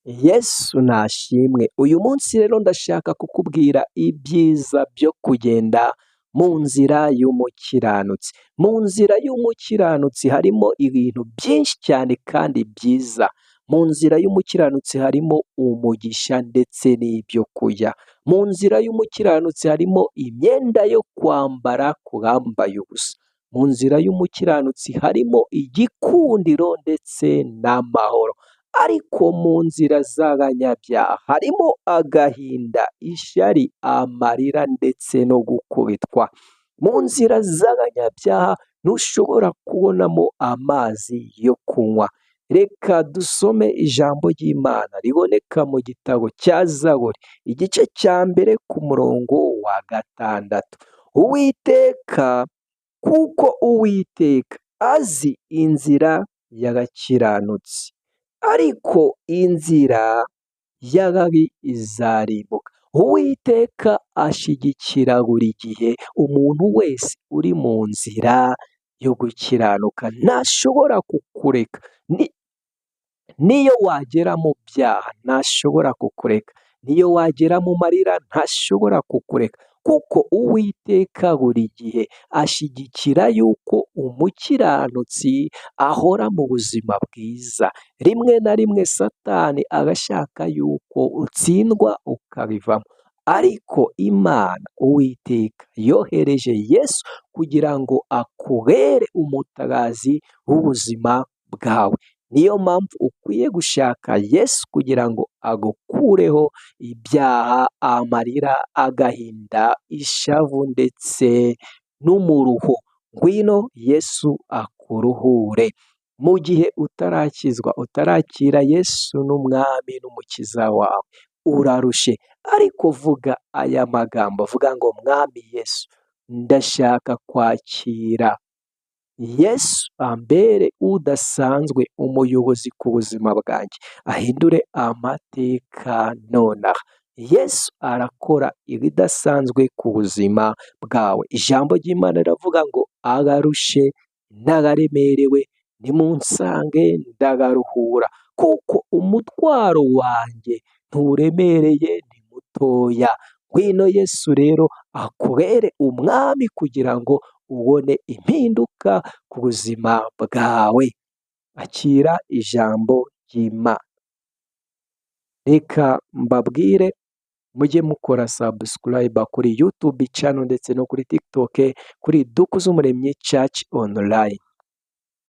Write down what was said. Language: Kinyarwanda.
Yesu nashimwe. Uyu munsi rero ndashaka kukubwira ibyiza byo kugenda mu nzira y'umukiranutsi. Mu nzira y'umukiranutsi harimo ibintu byinshi cyane kandi byiza. Mu nzira y'umukiranutsi harimo umugisha ndetse n'ibyo kurya. Mu nzira y'umukiranutsi harimo imyenda yo kwambara ku bambaye ubusa. Mu nzira y'umukiranutsi harimo igikundiro ndetse n'amahoro. Ariko mu nzira z'abanyabyaha harimo agahinda, ishyari, amarira ndetse no gukubitwa. Mu nzira z'abanyabyaha ntushobora kubonamo amazi yo kunywa. Reka dusome ijambo ry'Imana riboneka mu gitabo cya Zaburi, igice cya mbere ku murongo wa 6. Kuko Uwiteka azi inzira y'abakiranutsi, ariko inzira y'ababi izarimbuka. Uwiteka ashyigikira buri gihe umuntu wese uri mu nzira yo gukiranuka. Ntashobora kukureka. Niyo wagera mu byaha ntashobora kukureka. Niyo wagera mu marira ntashobora kukureka. Kuko Uwiteka buri gihe ashyigikira yuko umukiranutsi ahora mu buzima bwiza. Rimwe na rimwe Satani aba ashaka yuko utsindwa ukabivamo. Ariko Imana Uwiteka yohereje Yesu kugira ngo akubere umutabazi w'ubuzima bwawe. Niyo mpamvu ukwiye gushaka Yesu kugira ngo agukureho ibyaha, amarira, agahinda, ishavu ndetse n'umuruho. Ngwino Yesu akuruhure. Mu gihe utarakizwa, utarakira Yesu n'umwami n'umukiza wawe, urarushe. Ariko vuga aya magambo, vuga ngo mwami Yesu, ndashaka kwakira Yesu ambere udasanzwe umuyobozi ku buzima bwanjye, ahindure amateka nonaha. Yesu arakora ibidasanzwe ku buzima bwawe. Ijambo ry'Imana riravuga ngo abarushe n'abaremerewe nimunsange ndabaruhura, kuko umutwaro wanjye nturemereye, ni mutoya. Ngwino Yesu rero akubere umwami kugira ngo ubone impinduka ku buzima bwawe. Akira ijambo ry'Imana. Reka mbabwire mujye mukora subscribe kuri YouTube channel ndetse no kuri TikTok kuri Dukuzumuremyi Church Online.